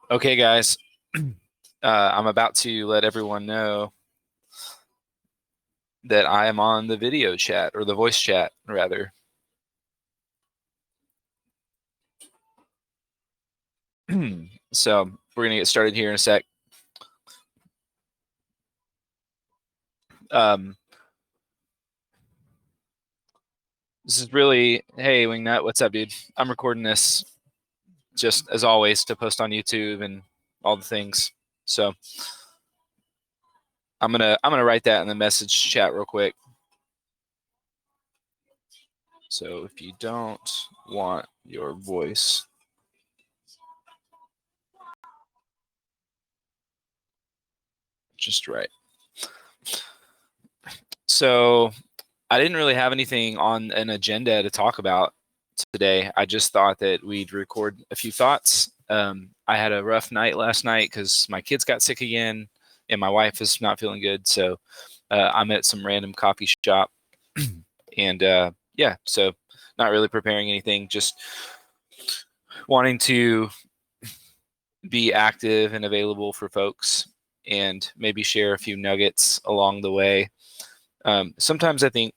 Okay, guys, I'm about to let everyone know that I am on the video chat, or the voice chat, rather. So we're going to get started here in a sec. Um, this is really, hey, Wingnut, what's up, dude? I'm recording this just as always to post on YouTube and all the things. So I'm gonna write that in the message chat real quick. So if you don't want your voice, just write. So I didn't really have anything on an agenda to talk about today. I just thought that we'd record a few thoughts. I had a rough night last night because my kids got sick again and my wife is not feeling good. So I'm at some random coffee shop and yeah, so not really preparing anything, just wanting to be active and available for folks and maybe share a few nuggets along the way. Sometimes I think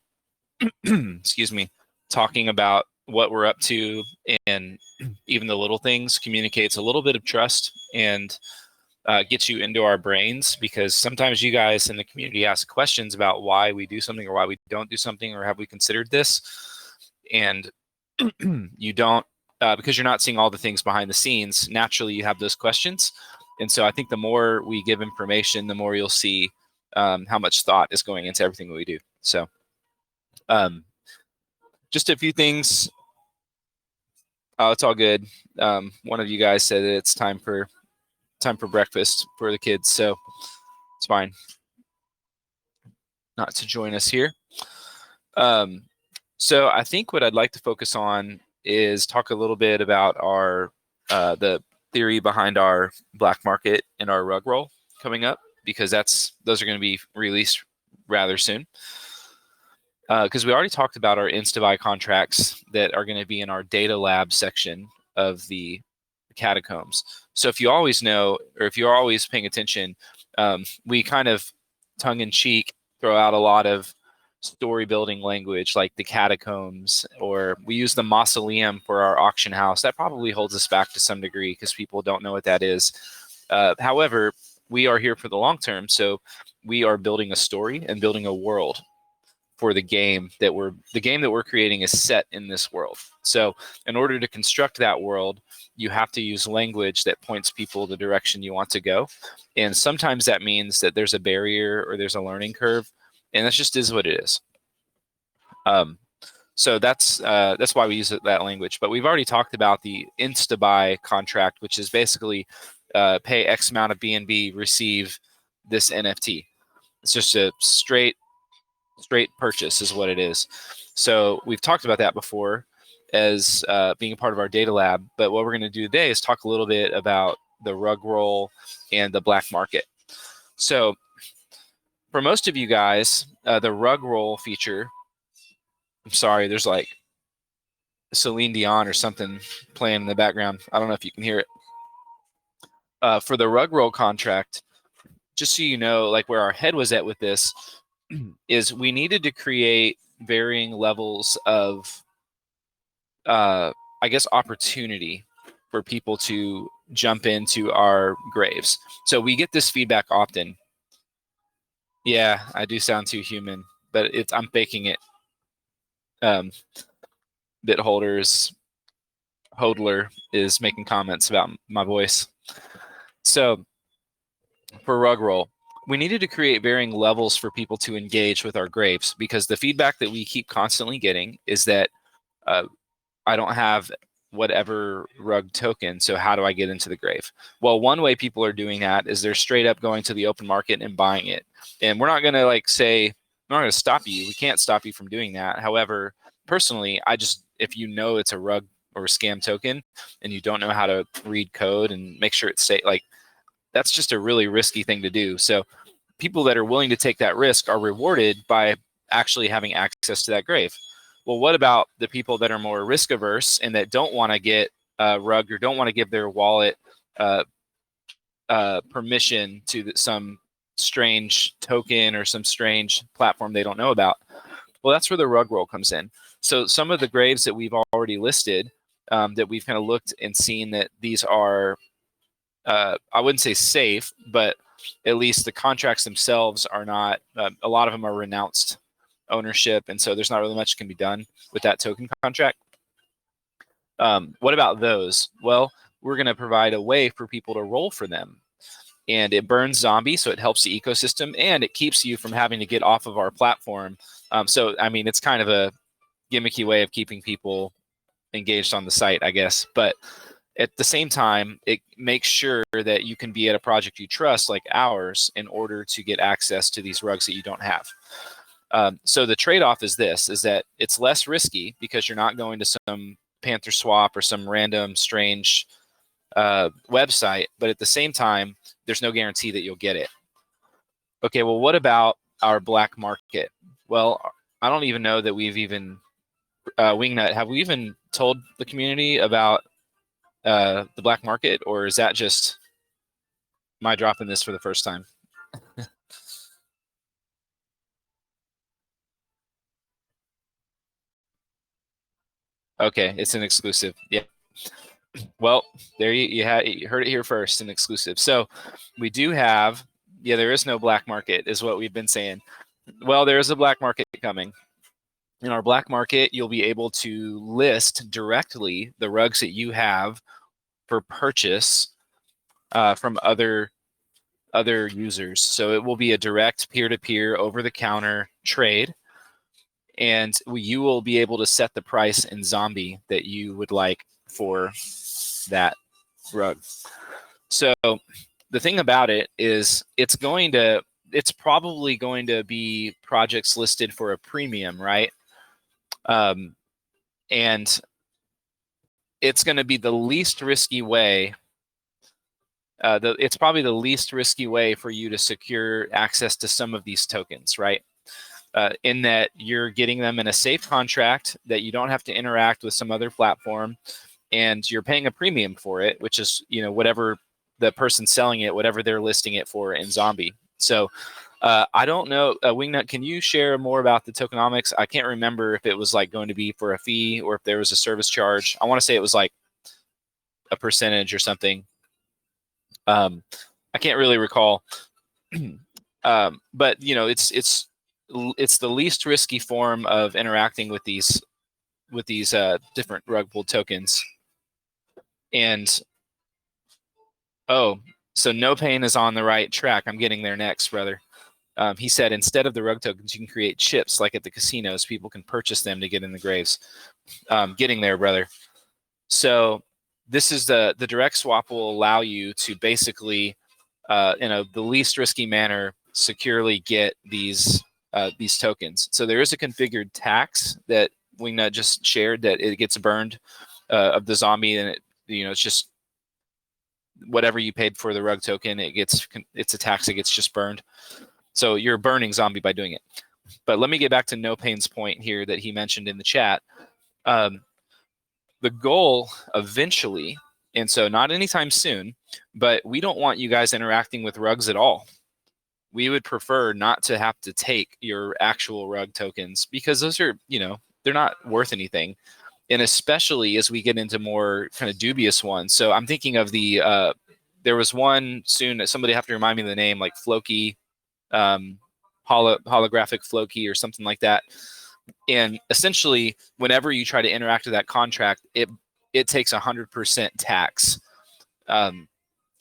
excuse me, talking about what we're up to and even the little things communicates a little bit of trust and gets you into our brains, because sometimes you guys in the community ask questions about why we do something or why we don't do something or have we considered this, and you don't, because you're not seeing all the things behind the scenes. Naturally you have those questions, and so I think the more we give information, the more you'll see how much thought is going into everything we do. So um, just a few things. Oh, it's all good. One of you guys said that it's time for breakfast for the kids, so it's fine not to join us here. Um, so I think what I'd like to focus on is talk a little bit about our the theory behind our black market and our rug roll coming up, because those are going to be released rather soon. Because we already talked about our InstaBuy contracts that are going to be in our data lab section of the catacombs. So if you always know, or if you're always paying attention, we kind of tongue in cheek throw out a lot of story building language like the catacombs, or we use the mausoleum for our auction house. That probably holds us back to some degree because people don't know what that is. However, we are here for the long term, so we are building a story and building a world for the game that we're creating is set in this world. So in order to construct that world, you have to use language that points people the direction you want to go. And sometimes that means that there's a barrier or there's a learning curve, and that just is what it is. So that's why we use that language. But we've already talked about the InstaBuy contract, which is basically pay X amount of BNB, receive this NFT. It's just a straight purchase is what it is. So we've talked about that before as being a part of our data lab. But what we're going to do today is talk a little bit about the Rugroll and the black market. So for most of you guys, the Rugroll feature, I'm sorry, there's like Celine Dion or something playing in the background. I don't know if you can hear it. For the Rugroll contract, just so you know, like where our head was at with this, is we needed to create varying levels of I guess opportunity for people to jump into our graves. So we get this feedback often. Yeah, I do sound too human, but I'm faking it. Bit holders hodler is making comments about my voice. So for Rugroll, we needed to create varying levels for people to engage with our graves, because the feedback that we keep constantly getting is that I don't have whatever rug token, so how do I get into the grave? Well, one way people are doing that is they're straight up going to the open market and buying it. And we're not going to we're not going to stop you. We can't stop you from doing that. However, personally, if you know it's a rug or a scam token and you don't know how to read code and make sure it's safe, like that's just a really risky thing to do. So people that are willing to take that risk are rewarded by actually having access to that grave. Well, what about the people that are more risk averse and that don't want to get rugged or don't want to give their wallet permission to some strange token or some strange platform they don't know about. Well, that's where the Rugroll comes in. So some of the graves that we've already listed, that we've kind of looked and seen that these are, I wouldn't say safe, but at least the contracts themselves are not, a lot of them are renounced ownership, and so there's not really much can be done with that token contract. What about those? Well, we're going to provide a way for people to roll for them. And it burns zombie, so it helps the ecosystem, and it keeps you from having to get off of our platform. So, I mean, it's kind of a gimmicky way of keeping people engaged on the site, I guess. But at the same time, it makes sure that you can be at a project you trust, like ours, in order to get access to these rugs that you don't have. So the trade-off is this, is that it's less risky because you're not going to some Panther Swap or some random strange website, but at the same time, there's no guarantee that you'll get it. Okay, well, what about our black market? Well, I don't even know that we've even, Wingnut, have we even told the community about the black market, or is that just my dropping this for the first time? Okay, it's an exclusive. Yeah. Well, there you heard it here first, an exclusive. So we do have, yeah, there is no black market, is what we've been saying. Well, there is a black market coming. In our black market, you'll be able to list directly the rugs that you have for purchase from other users. So it will be a direct peer-to-peer, over-the-counter trade, and you will be able to set the price in zombie that you would like for that rug. So the thing about it is it's probably going to be projects listed for a premium, right? And it's going to be the least risky way. It's probably the least risky way for you to secure access to some of these tokens, right? In that you're getting them in a safe contract that you don't have to interact with some other platform, and you're paying a premium for it, which is, whatever the person selling it, whatever they're listing it for in zombie. So I don't know, Wingnut, can you share more about the tokenomics? I can't remember if it was like going to be for a fee or if there was a service charge. I want to say it was like a percentage or something. I can't really recall. But it's the least risky form of interacting with these different rug pull tokens. And so No Pain is on the right track. I'm getting there next, brother. He said, instead of the rug tokens, you can create chips like at the casinos. People can purchase them to get in the graves. Getting there, brother. So this is the direct swap will allow you to basically, in the least risky manner, securely get these tokens. So there is a configured tax that Wingnut just shared that it gets burned of the zombie, and it's just whatever you paid for the rug token, it's a tax that gets just burned. So you're burning zombie by doing it. But let me get back to No Pain's point here that he mentioned in the chat. The goal eventually, and so not anytime soon, but we don't want you guys interacting with rugs at all. We would prefer not to have to take your actual rug tokens because those are, they're not worth anything. And especially as we get into more kind of dubious ones. So I'm thinking of there was one soon, somebody have to remind me of the name, like Floki, holographic Floki or something like that. And essentially, whenever you try to interact with that contract, it takes 100% tax.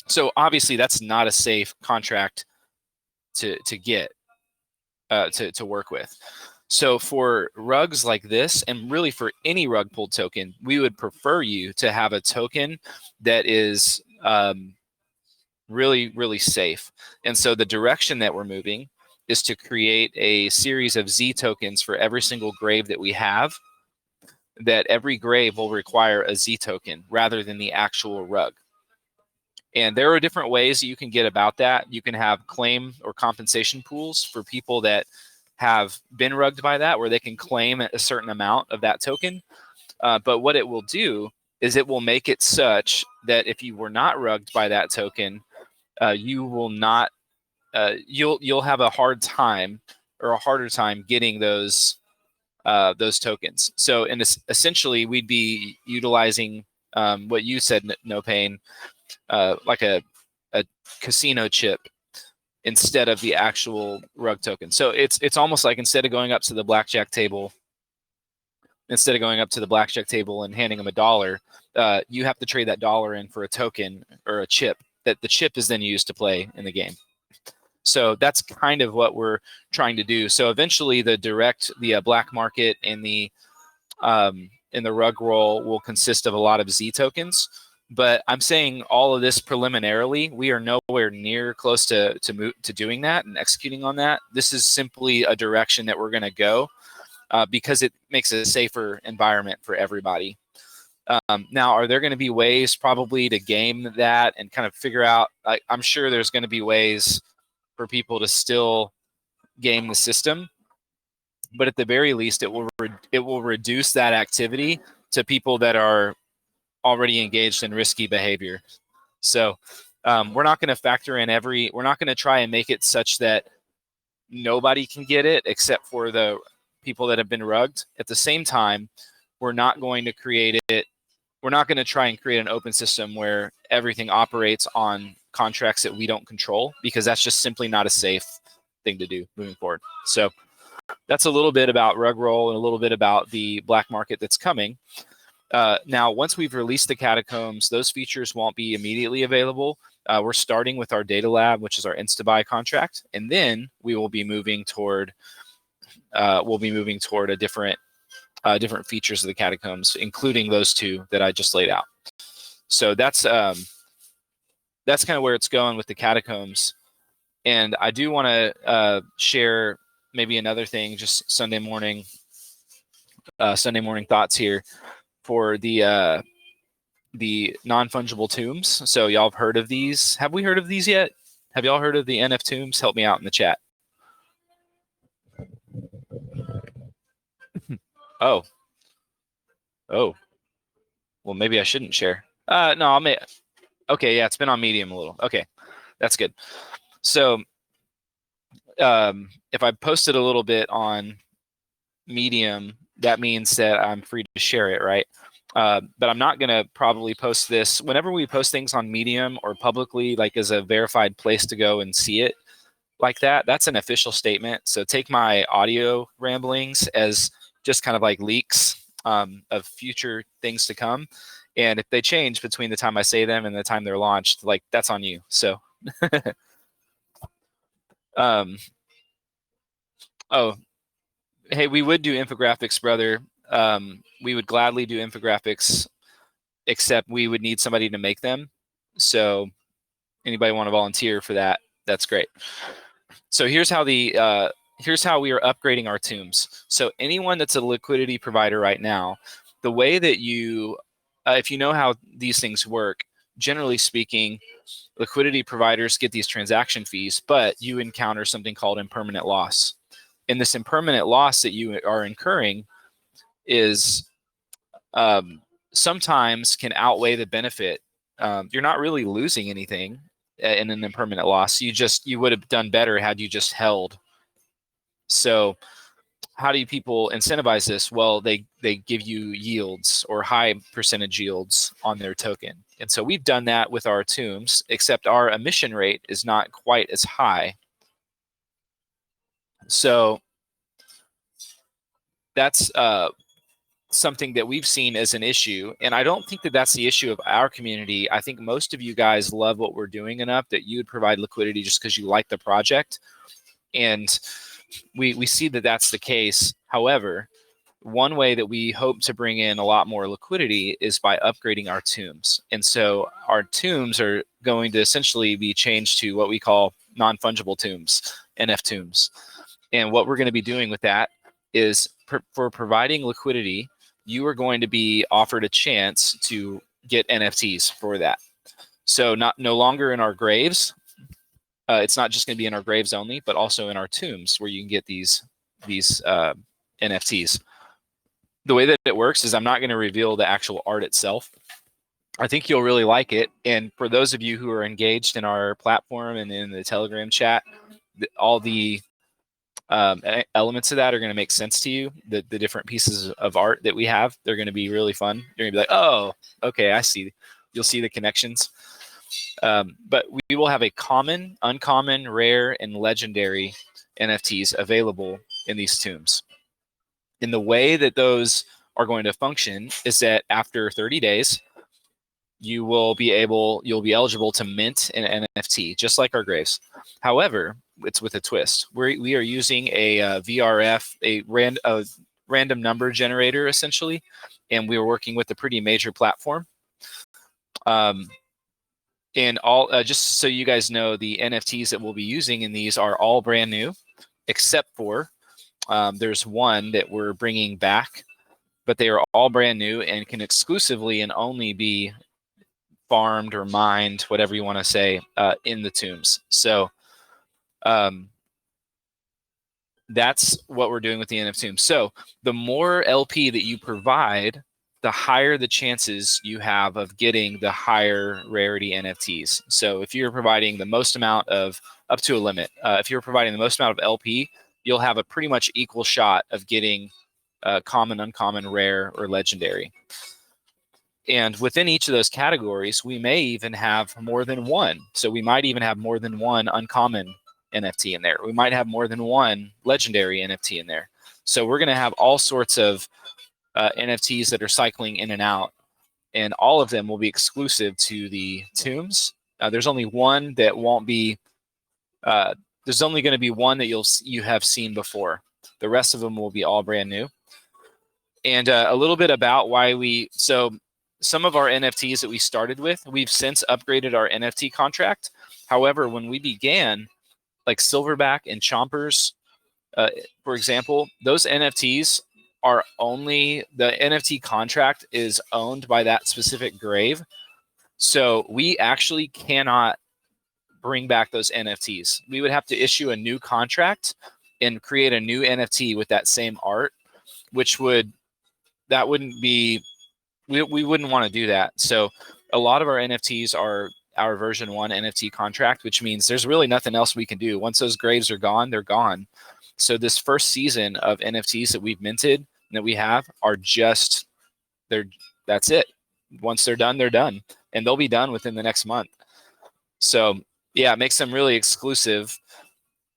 So obviously, that's not a safe contract to get to work with. So for rugs like this, and really for any rug pull token, we would prefer you to have a token that is really, really safe. And so the direction that we're moving is to create a series of Z tokens for every single grave that we have, that every grave will require a Z token rather than the actual rug. And there are different ways you can get about that. You can have claim or compensation pools for people that have been rugged by that, where they can claim a certain amount of that token. But what it will do is it will make it such that if you were not rugged by that token, you will not. You'll have a hard time or a harder time getting those tokens. So, and essentially, we'd be utilizing what you said, No Pain, like a casino chip instead of the actual rug token. So it's almost like instead of going up to the blackjack table and handing them $1, you have to trade that dollar in for a token or a chip that the chip is then used to play in the game. So that's kind of what we're trying to do. So eventually the black market and the Rugroll will consist of a lot of Z tokens. But I'm saying all of this preliminarily, we are nowhere near close to doing that and executing on that. This is simply a direction that we're going to go because it makes a safer environment for everybody. Now, are there going to be ways probably to game that and kind of figure out, I'm sure there's going to be ways for people to still game the system, but at the very least, it will reduce that activity to people that are already engaged in risky behavior. So we're not going to factor in we're not going to try and make it such that nobody can get it except for the people that have been rugged. At the same time, we're not going to try and create an open system where everything operates on contracts that we don't control, because that's just simply not a safe thing to do moving forward. So that's a little bit about Rugroll and a little bit about the black market that's coming. Now, once we've released the catacombs, those features won't be immediately available. We're starting with our data lab, which is our InstaBuy contract, and then we will be moving toward a different features of the catacombs, including those two that I just laid out. So that's kind of where it's going with the catacombs. And I do want to share maybe another thing, just Sunday morning thoughts here for the non-fungible tombs. So y'all have heard of these? Have we heard of these yet? Have y'all heard of the NF tombs? Help me out in the chat. Oh. Well, maybe I shouldn't share. No, okay, yeah, it's been on Medium a little. Okay, that's good. So if I posted a little bit on Medium, that means that I'm free to share it, right? But I'm not going to probably post this. Whenever we post things on Medium or publicly, like as a verified place to go and see it like that, that's an official statement. So take my audio ramblings as just kind of like leaks of future things to come. And if they change between the time I say them and the time they're launched, like that's on you. So, oh, hey, we would do infographics, brother. We would gladly do infographics, except we would need somebody to make them. So anybody want to volunteer for that? That's great. So here's how we are upgrading our tombs. So anyone that's a liquidity provider right now, the way that if you know how these things work, generally speaking, liquidity providers get these transaction fees, but you encounter something called impermanent loss. And this impermanent loss that you are incurring is sometimes can outweigh the benefit. You're not really losing anything in an impermanent loss. You would have done better had you just held. So how do people incentivize this? Well, they give you yields or high percentage yields on their token. And so we've done that with our tombs, except our emission rate is not quite as high. So that's something that we've seen as an issue. And I don't think that that's the issue of our community. I think most of you guys love what we're doing enough that you would provide liquidity just because you like the project. And we see that that's the case. However, one way that we hope to bring in a lot more liquidity is by upgrading our tombs. And so our tombs are going to essentially be changed to what we call non-fungible tombs, NF tombs. And what we're going to be doing with that is for providing liquidity, you are going to be offered a chance to get NFTs for that. So no longer in our graves. It's not just going to be in our graves only, but also in our tombs where you can get these NFTs. The way that it works is I'm not going to reveal the actual art itself, I think you'll really like it. And for those of you who are engaged in our platform and in the Telegram chat, all the elements of that are going to make sense to you. The different pieces of art that we have, they're going to be really fun. You're going to be like, oh, okay, I see. You'll see the connections. But we will have a common, uncommon, rare, and legendary NFTs available in these tombs. And the way that those are going to function is that after 30 days, you'll be eligible to mint an NFT, just like our graves. However, it's with a twist. We are using a VRF, a random number generator, essentially, and we are working with a pretty major platform. And all just so you guys know, the NFTs that we'll be using in these are all brand new, except for there's one that we're bringing back, but they are all brand new and can exclusively and only be farmed or mined, whatever you want to say, in the tombs. So that's what we're doing with the NFT. So the more LP that you provide, the higher the chances you have of getting the higher rarity NFTs. So if you're providing the most amount of, up to a limit, if you're providing the most amount of LP, you'll have a pretty much equal shot of getting common, uncommon, rare, or legendary. And within each of those categories, we may even have more than one. So we might even have more than one uncommon NFT in there. We might have more than one legendary NFT in there. So we're going to have all sorts of NFTs that are cycling in and out, and all of them will be exclusive to the tombs. There's only one that won't be. There's only going to be one that you have seen before. The rest of them will be all brand new. And a little bit about why some of our NFTs that we started with, we've since upgraded our NFT contract. However, when we began, like Silverback and Chompers, for example, those NFTs are only, the NFT contract is owned by that specific grave. So we actually cannot bring back those NFTs. We would have to issue a new contract and create a new NFT with that same art, which wouldn't be, we wouldn't want to do that. So a lot of our NFTs are our version 1 NFT contract, which means there's really nothing else we can do. Once those graves are gone, they're gone. So this first season of NFTs that we've minted, that we have, are just, that's it. Once they're done, they're done. And they'll be done within the next month. So yeah, it makes them really exclusive.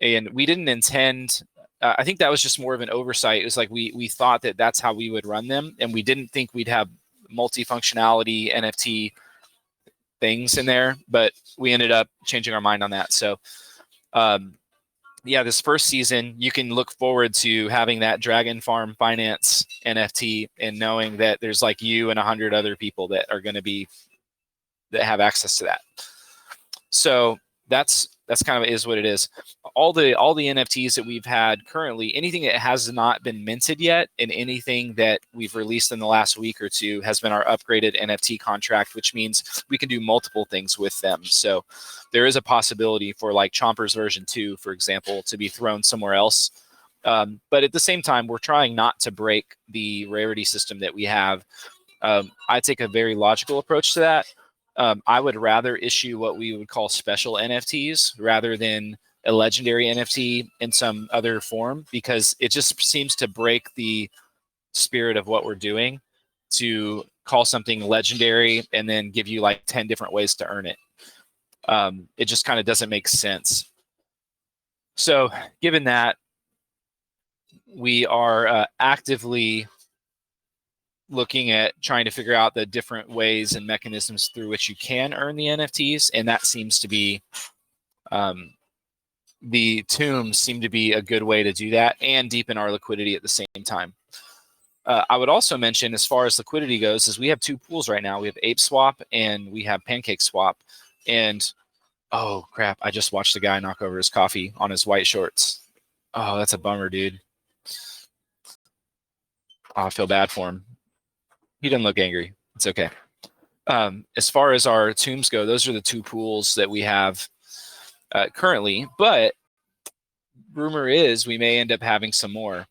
And we didn't intend, I think that was just more of an oversight. It was like we thought that that's how we would run them. And we didn't think we'd have multifunctionality NFT things in there, but we ended up changing our mind on that. So yeah, this first season, you can look forward to having that Dragon Farm Finance NFT and knowing that there's like you and 100 other people that are going to be, that have access to that. So that's kind of is what it is. All the NFTs that we've had currently, anything that has not been minted yet, and anything that we've released in the last week or two has been our upgraded NFT contract, which means we can do multiple things with them. So there is a possibility for like Chompers version 2, for example, to be thrown somewhere else. But at the same time, we're trying not to break the rarity system that we have. I take a very logical approach to that. I would rather issue what we would call special NFTs rather than a legendary NFT in some other form, because it just seems to break the spirit of what we're doing to call something legendary and then give you like 10 different ways to earn it. It just kind of doesn't make sense. So given that, we are actively looking at trying to figure out the different ways and mechanisms through which you can earn the NFTs. And that seems to be, the tombs seem to be a good way to do that and deepen our liquidity at the same time. I would also mention, as far as liquidity goes, is we have 2 pools right now. We have Ape Swap and we have Pancake Swap. And oh crap, I just watched the guy knock over his coffee on his white shorts. Oh, that's a bummer, dude. Oh, I feel bad for him. He doesn't look angry. It's okay. As far as our tombs go, those are the 2 pools that we have currently, but rumor is we may end up having some more.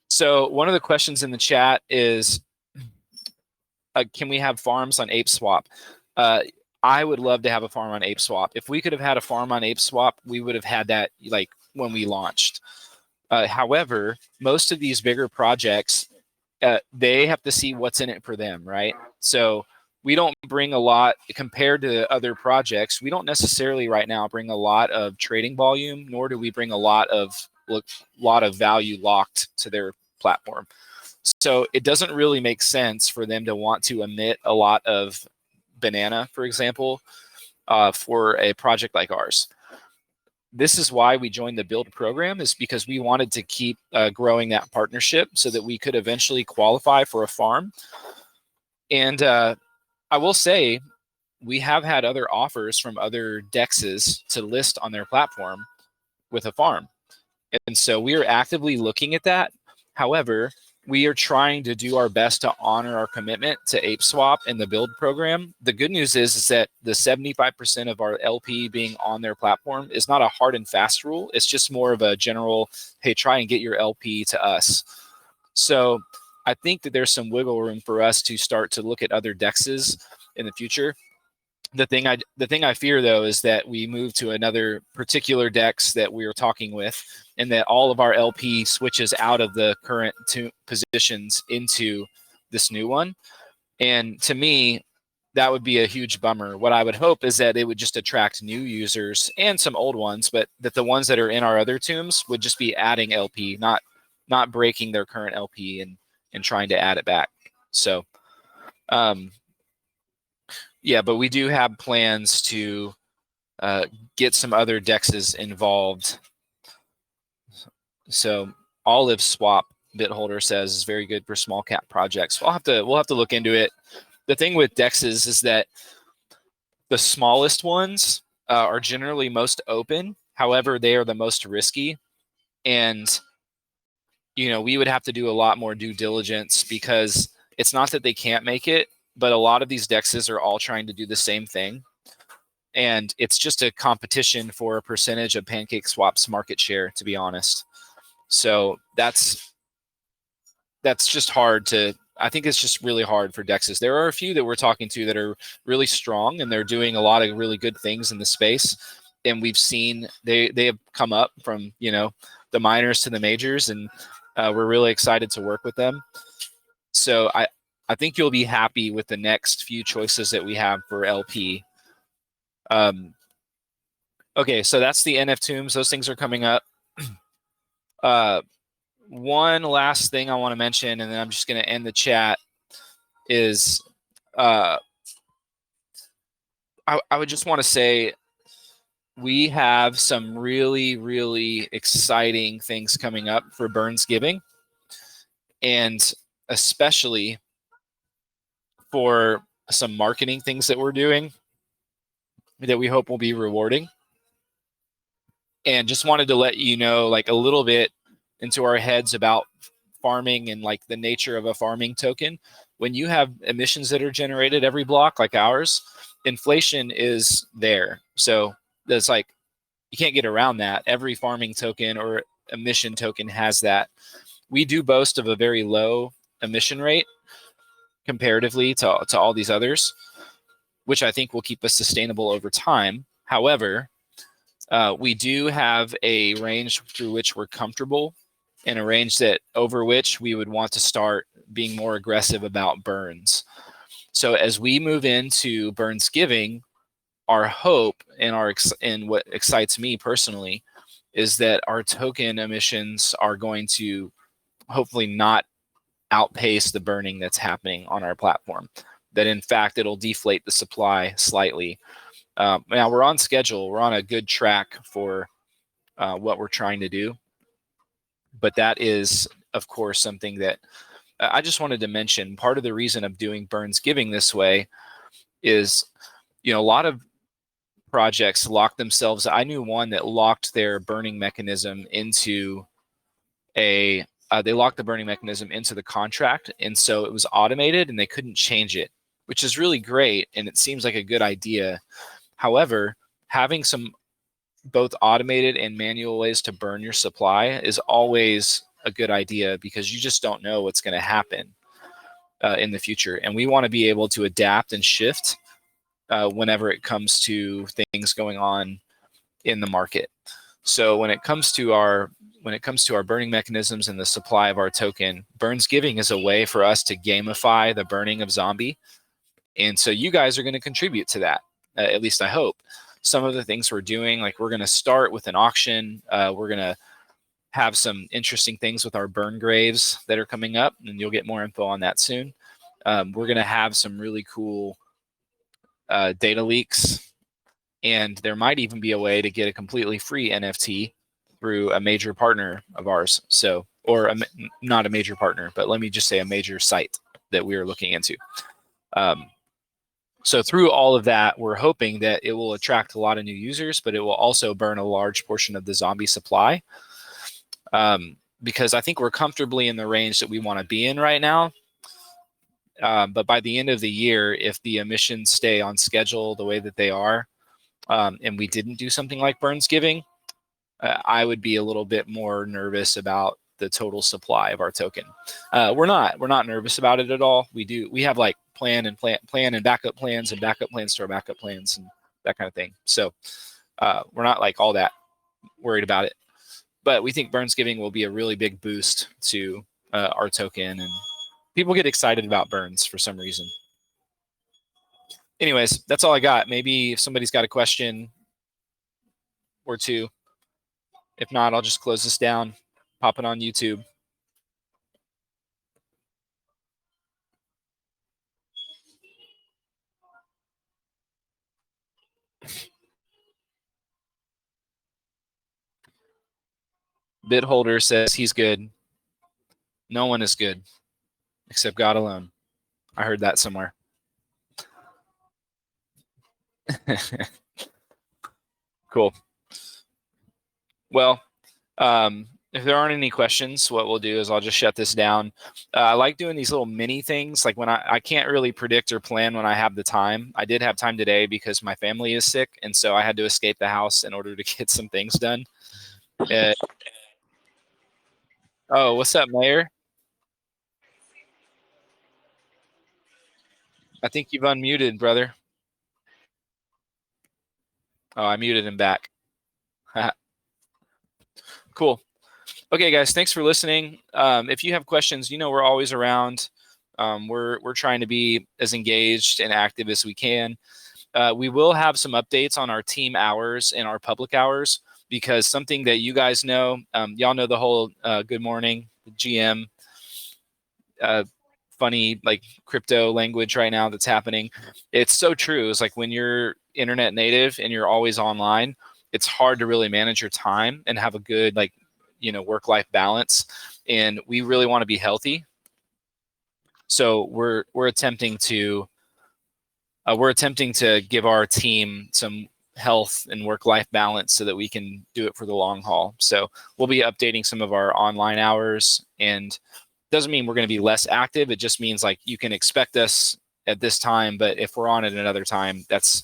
So one of the questions in the chat is, can we have farms on ApeSwap? I would love to have a farm on ApeSwap. If we could have had a farm on ApeSwap, we would have had that like when we launched. However, most of these bigger projects, they have to see what's in it for them, right? So we don't bring a lot compared to other projects. We don't necessarily right now bring a lot of trading volume, nor do we bring a lot of value locked to their platform. So it doesn't really make sense for them to want to emit a lot of banana, for example, for a project like ours. This is why we joined the build program, is because we wanted to keep growing that partnership so that we could eventually qualify for a farm. And I will say we have had other offers from other dexes to list on their platform with a farm. And so we are actively looking at that. However, we are trying to do our best to honor our commitment to ApeSwap and the build program. The good news is that the 75% of our LP being on their platform is not a hard and fast rule. It's just more of a general, hey, try and get your LP to us. So I think that there's some wiggle room for us to start to look at other dexes in the future. The thing I fear though is that we move to another particular dex that we are talking with, and that all of our LP switches out of the current two positions into this new one. And to me, that would be a huge bummer. What I would hope is that it would just attract new users and some old ones, but that the ones that are in our other tombs would just be adding LP, not breaking their current LP and trying to add it back. So yeah, but we do have plans to get some other dexes involved. So Olive Swap BitHolder says is very good for small cap projects. We'll have to look into it. The thing with dexes is that the smallest ones are generally most open. However, they are the most risky, and we would have to do a lot more due diligence, because it's not that they can't make it, but a lot of these dexes are all trying to do the same thing. And it's just a competition for a percentage of PancakeSwap's market share, to be honest. So that's just hard to, I think it's just really hard for dexes. There are a few that we're talking to that are really strong, and they're doing a lot of really good things in the space. And we've seen they have come up from, the minors to the majors, and we're really excited to work with them. So I think you'll be happy with the next few choices that we have for LP. Okay, so that's the NF tombs. Those things are coming up. One last thing I want to mention, and then I'm just going to end the chat, is I would just want to say we have some really, really exciting things coming up for Burnsgiving, and especially for some marketing things that we're doing that we hope will be rewarding. And just wanted to let you know, like, a little bit into our heads about farming and like the nature of a farming token. When you have emissions that are generated every block like ours, inflation is there. So that's like, you can't get around that. Every farming token or emission token has that. We do boast of a very low emission rate comparatively to all these others, which I think will keep us sustainable over time. However, we do have a range through which we're comfortable, and a range that over which we would want to start being more aggressive about burns. So as we move into Burnsgiving, our hope and what excites me personally is that our token emissions are going to hopefully not outpace the burning that's happening on our platform. That in fact, it'll deflate the supply slightly. Now we're on schedule. We're on a good track for what we're trying to do. But that is, of course, something that I just wanted to mention. Part of the reason of doing Burnsgiving this way is, a lot of projects lock themselves. I knew one that locked their burning mechanism into they locked the burning mechanism into the contract. And so it was automated and they couldn't change it, which is really great. And it seems like a good idea. However, having some both automated and manual ways to burn your supply is always a good idea, because you just don't know what's going to happen. in the future, and we want to be able to adapt and shift whenever it comes to things going on in the market. So when it comes to our burning mechanisms and the supply of our token, Burnsgiving is a way for us to gamify the burning of zombie. And so you guys are going to contribute to that, at least I hope. Some of the things we're doing, like we're going to start with an auction. We're going to have some interesting things with our burn graves that are coming up, and you'll get more info on that soon. We're going to have some really cool data leaks, and there might even be a way to get a completely free NFT through a major partner of ours. So, or not a major partner, but let me just say a major site that we are looking into. So through all of that, we're hoping that it will attract a lot of new users, but it will also burn a large portion of the zombie supply. Because I think we're comfortably in the range that we want to be in right now. But by the end of the year, if the emissions stay on schedule the way that they are, and we didn't do something like Burnsgiving, I would be a little bit more nervous about the total supply of our token. We're not nervous about it at all. We have like plan and backup plans and backup plans to our backup plans and that kind of thing. So we're not like all that worried about it. But we think Burnsgiving will be a really big boost to our token, and people get excited about burns for some reason. Anyways, that's all I got. Maybe if somebody's got a question or two. If not, I'll just close this down, pop it on YouTube. BitHolder says he's good. No one is good except God alone. I heard that somewhere. Cool. Well, if there aren't any questions, what we'll do is I'll just shut this down. I like doing these little mini things. Like when I can't really predict or plan when I have the time. I did have time today because my family is sick, and so I had to escape the house in order to get some things done. Oh, what's up, Mayor? I think you've unmuted, brother. Oh, I muted him back. Cool. Okay, guys, thanks for listening. If you have questions, we're always around. We're trying to be as engaged and active as we can. We will have some updates on our team hours and our public hours, because something that you guys know, y'all know the whole good morning, GM, funny like crypto language right now that's happening. It's so true. It's like when you're internet native and you're always online, it's hard to really manage your time and have a good work-life balance. And we really want to be healthy. So we're attempting to give our team some health and work-life balance so that we can do it for the long haul. So we'll be updating some of our online hours, and doesn't mean we're going to be less active. It just means like you can expect us at this time, but if we're on at another time, that's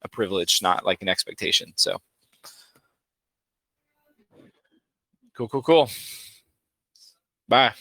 a privilege, not like an expectation. So cool. Bye.